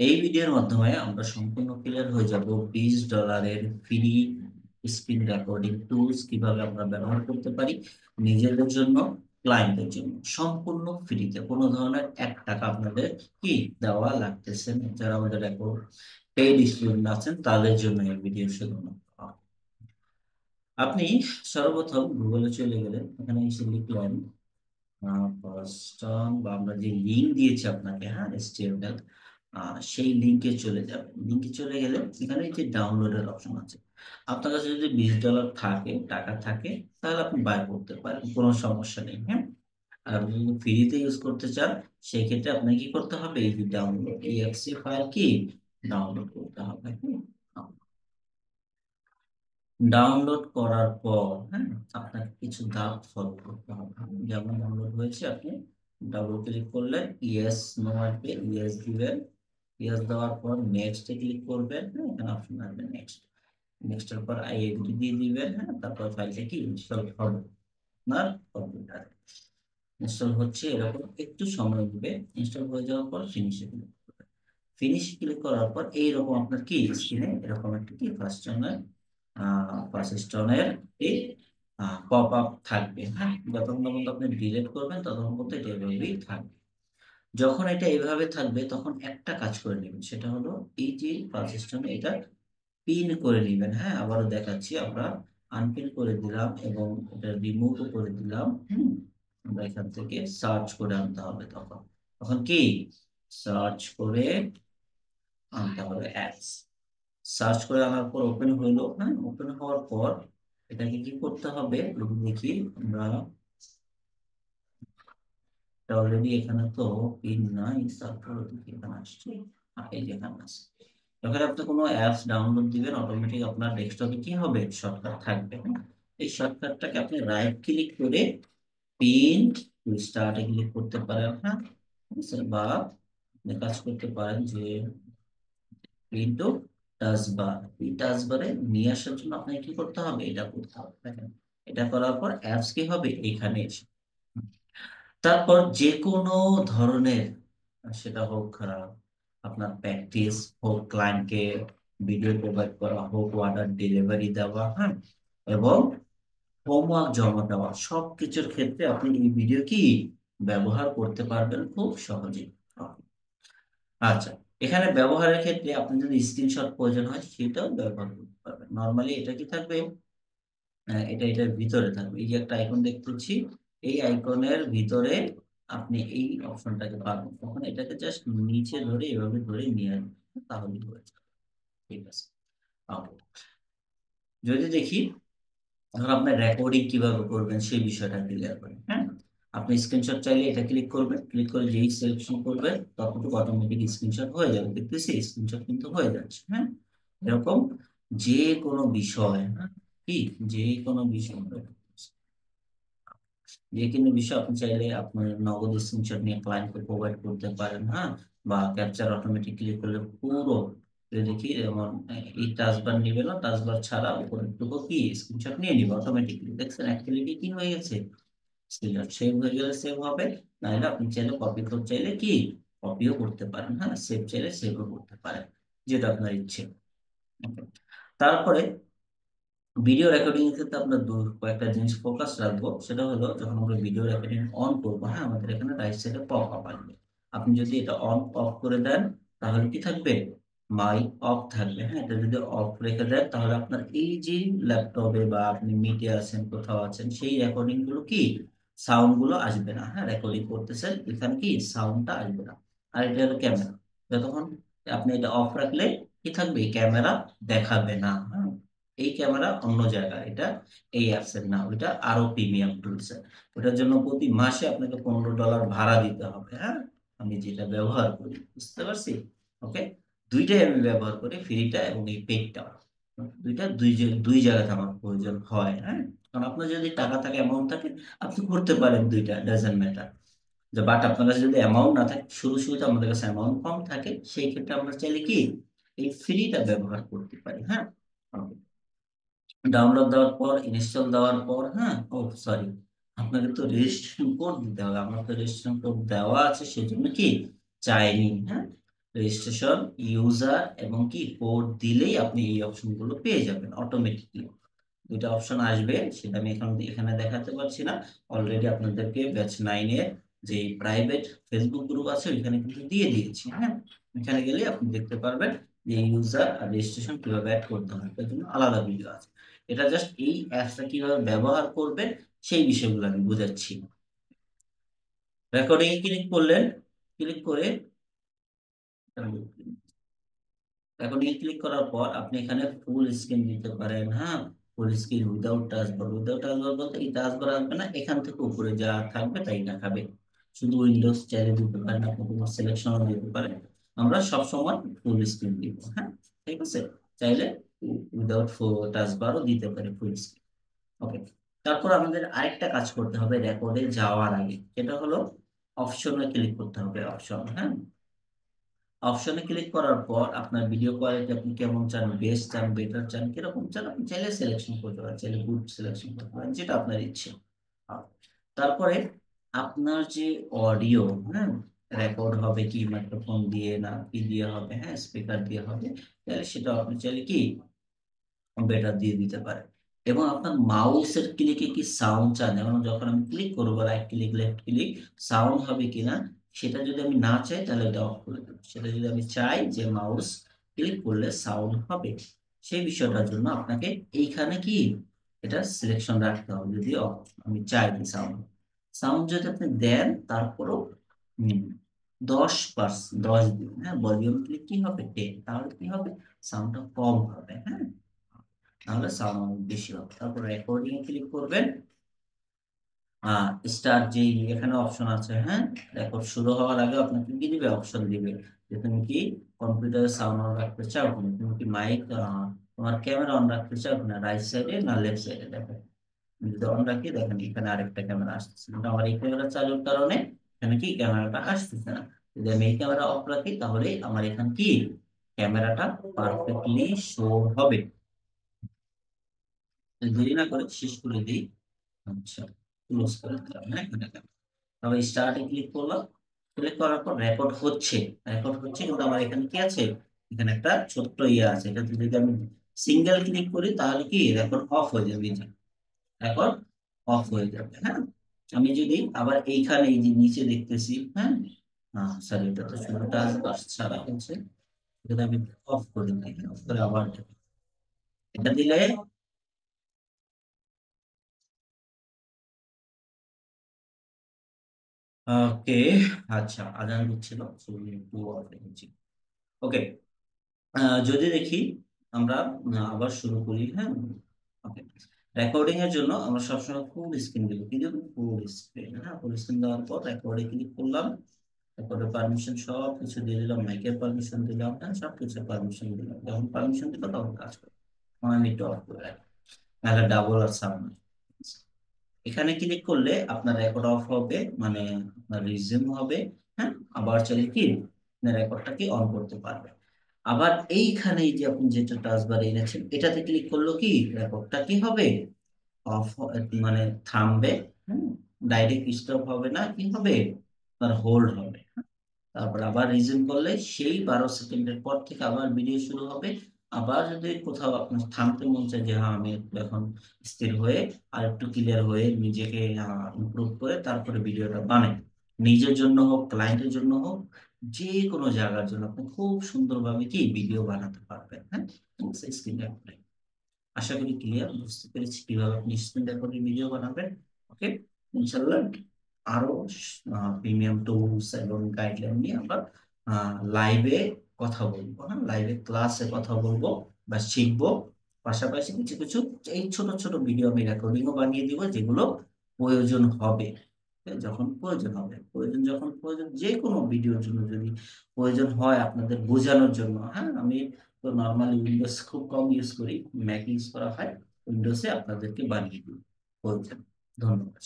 এই ভিডিওর মাধ্যমে আমরা সম্পূর্ণ ক্লিয়ার হয়ে যাব $20 ফ্রি স্ক্রিন রেকর্ডিং টুলস কিভাবে আমরা ব্যবহার করতে পারি নিজেদের জন্য, ক্লায়েন্টের জন্য, সম্পূর্ণ ফ্রিতে। কোনো ধরনের 1 টাকা আপনাদের কি দেওয়া লাগতেছে না। যারা আমাদের রেকর্ড পেইড স্টুডেন্ট আছেন তাদের জন্য এই ভিডিও শুধুমাত্র। আপনি সর্বপ্রথম গুগলে চলে গেলেন, এখানে এসে লিখলেন পার্সন, বা আমরা যে লিংক দিয়েছি আপনাকে, হ্যাঁ, HTML, সেই লিংকে চলে যাবেন। লিংকে চলে গেলে এখানে এই যে ডাউনলোডের অপশন আছে। আপনার কাছে যদি $20 থাকে, টাকা থাকে, তাহলে আপনি বাই করতে পারেন, কোনো সমস্যা নেই। হ্যাঁ, আর আপনি যদি ফ্রিতে ইউজ করতে চান, সেই ক্ষেত্রে আপনাকে কি করতে হবে, এই যে ডাউনলোড exe ফাইল কি ডাউনলোড করতে হবে। ডাউনলোড করার পর, হ্যাঁ, আপনাকে কিছু ধাপ ফলো করতে হবে। যেমন ডাউনলোড হয়েছে, আপনি ডাবল ক্লিক করলেন, ইয়েস নো আসবে, ইয়েস দিবেন। ইয়েস দেওয়ার পর নেক্সট এ ক্লিক করবেন, হ্যাঁ, এখানে অপশন আসবে নেক্সট। নেক্সট এর পর আই এগ্রি দিয়ে দিবেন, হ্যাঁ, তারপর ফাইলটা কি ইনস্টল হবে আপনার কম্পিউটারে। ইনস্টল হচ্ছে, এরকম একটু সময় নেবে। ইনস্টল হয়ে যাওয়ার পর ফিনিশে ক্লিক করবেন। ফিনিশ ক্লিক করার পর এইরকম আপনার কি স্ক্রিনে এরকম একটা কি ফার্স্ট স্টোনের এই পপ আপ থাকবে। হ্যাঁ, যতক্ষণ পর্যন্ত আপনি ডিলিট করবেন ততক্ষণ পর্যন্ত এটা এভাবেই থাকবে। যখন এটা এভাবে থাকবে তখন একটা কাজ করে নেবেন, সেটা হলো এই যে ফার্স্ট স্টোনে এটা পিন করে নেবেন। হ্যাঁ, আবারও দেখাচ্ছি, আমরা আনপিন করে দিলাম এবং এটা রিমুভও করে দিলাম। আমরা এখান থেকে সার্চ করে আনতে হবে। তখন তখন কি সার্চ করে আনতে হবে অ্যাপস। সার্চ করে আনার পর ওপেন হইলো। হ্যাঁ, ওপেন হওয়ার পর এটাকে কি করতে হবে যদি দেখি আমরা, অলরেডি এখানে তো পিন নাই, তারপর এখানে আসছে। এই যে এখানে আছে। যখন আপনি কোনো অ্যাপস ডাউনলোড দিবেন, অটোমেটিক আপনার ডেস্কটপে কি হবে, শর্টকাট থাকবে। হ্যাঁ, এই শর্টকাটটাকে আপনি রাইট ক্লিক করে পিন টু স্টার্টে ক্লিক করতে পারেন। হ্যাঁ, ঠিক আছে? বা আপনি কাজ করতে পারেন যে কিন্তু টাচবার, এই টাচবারে নিয়ে আসার জন্য আপনাকে কি করতে হবে, এটা করতে হবে। দেখেন, এটা করার পর অ্যাপস কি হবে এখানে এসে। তারপর যে কোনো ধরনের, সেটা হোক আপনার প্র্যাকটিস, হোক ক্লায়েন্টকে ভিডিও প্রোভাইড করা, হোক অর্ডার ডেলিভারি দেওয়া, হ্যাঁ, এবং হোমওয়ার্ক জমা দেওয়া, সবকিছুর ক্ষেত্রে আপনি এই ভিডিও কি ব্যবহার করতে পারবেন খুব সহজেই। আচ্ছা, এখানে ব্যবহারের ক্ষেত্রে আপনি যদি স্ক্রিনশট প্রয়োজন হয় সেটাও ব্যবহার করতে পারবেন। নরমালি এটা কি থাকবে, এটা এটার ভিতরে থাকবে। এই যে একটা আইকন দেখতেছি, এই আইকনের ভিতরে আপনি এই অপশনটাকে পাবেন। তখন এটাকে জাস্ট নিচে ধরে এভাবে ধরে নিয়ে আসবেন, তাহলেই হয়ে যাবে। ঠিক আছে। Okay. যদি দেখি, ধর আপনার রেকর্ডিং কিভাবে করবেন সেই বিষয়টা ক্লিয়ার করেন। হ্যাঁ, আপনি স্ক্রিনশট চাইলে এটা ক্লিক করবেন, ক্লিক করে যেই সিলেকশন করবেন ততটুকু অটোমেটিক স্ক্রিনশট হয়ে যাবে। দেখতেছি স্ক্রিনশট কিন্তু হয়ে যাচ্ছে। হ্যাঁ, এরকম যে কোনো বিষয়, হ্যাঁ, কি যে কোনো বিষয়, যে কোনো বিষয় আপনি চাইলে আপনার নগদ স্ক্রিনশট নিয়ে ক্লায়েন্টকে প্রোভাইড করতে পারেন। হ্যাঁ, বা ক্যাপচার অটোমেটিক ক্লিক করলে পুরো দেখি, যেমন এই টাচবার নিবে না, টাচবার ছাড়া উপরেরটুকু কি স্ক্রিনশট নিয়ে নিবে অটোমেটিকলি। দেখছেন এক ক্লিকে কি হয়ে গেছে, স্ক্রিনশট সেভ হয়ে গেলে সেভ হবে। নাহলে আপনি চাইলে কপি করতে চাইলে কি কপিও করতে পারেন। হ্যাঁ, সেভ চাইলে সেভও করতে পারেন, যেটা আপনার ইচ্ছে। Okay. তারপরে ভিডিও রেকর্ডিং এর ক্ষেত্রে আমরা কয়েকটা জিনিস ফোকাস রাখবো। সেটা হলো যখন আমরা ভিডিও রেকর্ডিং অন করবো, হ্যাঁ, আমাদের এখানে রাইট সাইডে পপ আপ আসবে। আপনি যদি এটা অন অফ করে দেন তাহলে কি থাকবে, মাইক অফ থাকবে। হ্যাঁ, এটা যদি অফ রেখে দেন তাহলে আপনার এই যে ল্যাপটপে বা আপনি মিটে আছেন, কোথাও আছেন, সেই রেকর্ডিং গুলো কি সাউন্ড গুলো আসবে না। হ্যাঁ, রেকর্ডিং করতেছেন, এখানে কি সাউন্ডটা আসবে না। আর এটা হলো ক্যামেরা, যতক্ষণ আপনি এটা অফ রাখলে কি থাকবে, ক্যামেরা দেখাবে না। হ্যাঁ, এই ক্যামেরা অন্য জায়গায়, এটা এই অ্যাপস এর না, ওইটা আরো প্রিমিয়াম টুলস। ওটার জন্য প্রতি মাসে আপনাকে $15 ভাড়া দিতে হবে। হ্যাঁ, আমি যেটা ব্যবহার করি, বুঝতে পারছি। ওকে, দুইটাই আমি ব্যবহার করি, ফ্রিটা এবং এই পেইডটা। দুইটা দুই জায়গাতে আমার প্রয়োজন হয়। হ্যাঁ, কারণ আপনার যদি টাকা থাকে, অ্যামাউন্ট থাকে, আপনি করতে পারেন দুইটা, ডাজেন্ট ম্যাটার। যে বাট আপনার কাছে যদি অ্যামাউন্ট না থাকে, শুরুতে আমাদের কাছে অ্যামাউন্ট কম থাকে, সেই ক্ষেত্রে আমরা চাইলে কি এই ফ্রিটা ব্যবহার করতে পারি। হ্যাঁ, ডাউনলোড দেওয়ার পর, ইনস্টল দেওয়ার পর, হ্যাঁ, ও সরি, আপনাকে তো রেজিস্ট্রেশন কোড দিতে হবে। আমার তো রেজিস্ট্রেশন কোড দেওয়া আছে, সেজন্য কি চাইনি। হ্যাঁ, রেজিস্ট্রেশন, ইউজার এবং কি কোড দিলেই আপনি এই অপশনগুলো পেয়ে যাবেন অটোমেটিকলি। দুইটা অপশন আসবে, সেটা আমি এখন এখানে দেখাতে পারছি না। অলরেডি আপনাদেরকে ব্যাচ 9 এর যে প্রাইভেট ফেসবুক গ্রুপ আছে ওইখানে কিন্তু দিয়ে দিয়েছি। হ্যাঁ, এখানে গেলে আপনি দেখতে পারবেন যে ইউজার আর রেজিস্ট্রেশন কিভাবে অ্যাড করতে হয়, তার জন্য আলাদা ভিডিও আছে। এটা জাস্ট এই অ্যাপসটা কিভাবে ব্যবহার করবেন সেই বিষয়গুলো আমি বুঝাচ্ছি। রেকর্ডিং এ ক্লিক করলেন, ক্লিক করে রেকর্ডিং ক্লিক করার পর আপনি এখানে ফুল স্ক্রিন দিতে পারেন। হ্যাঁ, ফুল স্ক্রিন উইদাউট টাচ বার। উইদাউট টাচ বার বলতে এই টাচ বার আসবে না, এখান থেকে উপরে যা থাকবে তাই দেখাবে। শুধু উইন্ডোজ চাইলে দিতে পারেন, আপনি কোনো সিলেকশনও দিতে পারেন। আমরা সব সময় ফুল স্ক্রিন দিব। হ্যাঁ, ঠিক আছে। চাইলে উইদাউট টাচ বারও দিতে পারে ফুল স্ক্রিন। ওকে, তারপর আমাদের আরেকটা কাজ করতে হবে রেকর্ডে যাওয়ার আগে, সেটা হলো অপশনে ক্লিক করতে হবে। অপশন, হ্যাঁ, অপশনে ক্লিক করার পর আপনার ভিডিও কোয়ালিটি আপনি কেমন চান, বেস্ট চান, বেটার চান, কিরকম চান আপনি চাইলে সিলেকশন করতে পারেন, চাইলে গুড সিলেকশন করতে পারেন, যেটা আপনার ইচ্ছে। আহ, তারপরে আপনার যে অডিও, হ্যাঁ, রেকর্ড হবে কি মাইক্রোফোন দিয়ে না কি দিয়ে হবে, হ্যাঁ, স্পিকার দিয়ে হবে, তাহলে সেটা আপনি চাইলে কি বেটার দিয়ে দিতে পারেন। এবং আপনার মাউসের ক্লিকে কি সাউন্ড চান, যেমন যখন আমি ক্লিক করবো right click left click sound হবে কিনা, সেটা যদি আমি না চাই তাহলে এটা অফ করে দেবো। সেটা যদি আমি চাই যে মাউস ক্লিক করলে সাউন্ড হবে, সেই বিষয়টার জন্য আপনাকে এইখানে কি এটা সিলেকশন রাখতে হবে। যদি আমি চাই যে সাউন্ড, সাউন্ড যদি আপনি দেন তারপরও 10%, 10 দিন, হ্যাঁ, ভলিউম ক্লিক কি হবে 10, তাহলে কি হবে সাউন্ডটা কম হবে। হ্যাঁ, তাহলে সাউন্ড বেশি হবে। তারপর রেকর্ডিং এ ক্লিক করবেন। স্টার্ট যে এখানে অপশন আছে, হ্যাঁ, রেকর্ড শুরু হওয়ার আগে আপনাকে কি দিবে, অপশন দিবে যে তুমি কি কম্পিউটারে সাউন্ড অন রাখতে চাও কিনা, তুমি কি মাইক তোমার ক্যামেরা অন রাখতে চাও কিনা, রাইট সাইডে না লেফট সাইডে। দেখেন আমি যদি অন রাখি, দেখেন এখানে আরেকটা ক্যামেরা আসতেছে, কিন্তু আমার এই ক্যামেরা চালুর কারণে এখানে কি ক্যামেরাটা আসতেছে না। যদি আমি এই ক্যামেরা অফ রাখি তাহলে আমার এখানে কি ক্যামেরাটা পারফেক্টলি শো হবে। দেরি না করে শেষ করে দিই। আচ্ছা, ক্লোজ করে দিলাম। হ্যাঁ, এখানে দেখেন। তবে স্টার্টে ক্লিক করলাম, ক্লিক করার পর রেকর্ড হচ্ছে, রেকর্ড হচ্ছে, কিন্তু আমার এখানে কি আছে, এখানে একটা ছোট্ট ইয়ে আছে, এটা যদি আমি সিঙ্গেল ক্লিক করি তাহলে কি রেকর্ড অফ হয়ে যাবে, রেকর্ড অফ হয়ে যাবে। হ্যাঁ, আমি যদি আবার এইখানে এই যে নিচে দেখতেছি, হ্যাঁ, সরি, এটা তো শুধু টাচ বার ছাড়া হচ্ছে, এটা আমি অফ করে দিই, অফ করে আবার এটা দিলে ওকে। আচ্ছা, আজান দিচ্ছিল, একটু অফ রেখেছি। ওকে, যদি দেখি আমরা আবার শুরু করি। হ্যাঁ, ওকে, রেকর্ডিং এর জন্য আমরা সবসময় ফুল স্ক্রিন দিব, কি দেব, ফুল স্ক্রিন। হ্যাঁ, ফুল স্ক্রিন দেওয়ার পর রেকর্ডে ক্লিক করলাম, রেকর্ডের পারমিশন সব কিছু দিয়ে দিলাম, মাইকের পারমিশন দিলাম, হ্যাঁ, সব কিছু পারমিশন দিলাম। যখন পারমিশন দিব তখন কাজ করবে। এখন আমি একটু অফ করে রাখি, নাহলে ডাবল আর সাউন্ড। এখানে ক্লিক করলে আপনার রেকর্ড অফ হবে, মানে আপনার রিজিউম হবে। হ্যাঁ, আবার চাইলে কি রেকর্ডটাকে অন করতে পারবে। আবার এইখানে এই যে আপনি যেটা টাচবার এনেছেন এটাতে ক্লিক করলো কি রেকর্ডটা কি হবে, অফ, মানে থামবে। হুম, ডাইরেক্ট স্টপ হবে না, কি হবে, আপনার হোল্ড হবে। তারপর আবার রিজিউম করলে সেই 12 সেকেন্ডের পর থেকে আবার ভিডিও শুরু হবে। আবার যদি কোথাও আপনার থামতে মন চায় যে হ্যাঁ আমি একটু এখন স্থির হয়ে আর একটু ক্লিয়ার হয়ে নিজেকে ইমপ্রুভ করে তারপরে ভিডিওটা বানাই, নিজের জন্য হোক ক্লায়েন্টের জন্য হোক, যে কোনো জায়গার জন্য আপনি খুব সুন্দরভাবে কি ভিডিও বানাতে পারবেন। হ্যাঁ, স্ক্রিন রেকর্ডিং আশা করি ক্লিয়ার, বুঝতে পেরেছি কিভাবে আপনি স্ক্রিন রেকর্ডিং ভিডিও বানাবেন। ওকে, ইনশাল্লাহ আরো প্রিমিয়াম টুলস এবং গাইডলাইন নিয়ে আমরা লাইভে কথা বলবো। হ্যাঁ, লাইভে ক্লাসে কথা বলবো বা শিখবো। পাশাপাশি কিছু কিছু এই ছোট ছোট ভিডিও আমি রেকর্ডিংও বানিয়ে দিব, যেগুলো প্রয়োজন হবে। যখন প্রয়োজন হবে, যখন প্রয়োজন যে কোনো ভিডিওর জন্য যদি প্রয়োজন হয় আপনাদের বোঝানোর জন্য। হ্যাঁ, আমি তো নর্মালি উইন্ডোজ খুব কম ইউজ করি, ম্যাক ইউজ করা হয়, উইন্ডোজে আপনাদেরকে বানিয়ে দিই প্রয়োজন। ধন্যবাদ।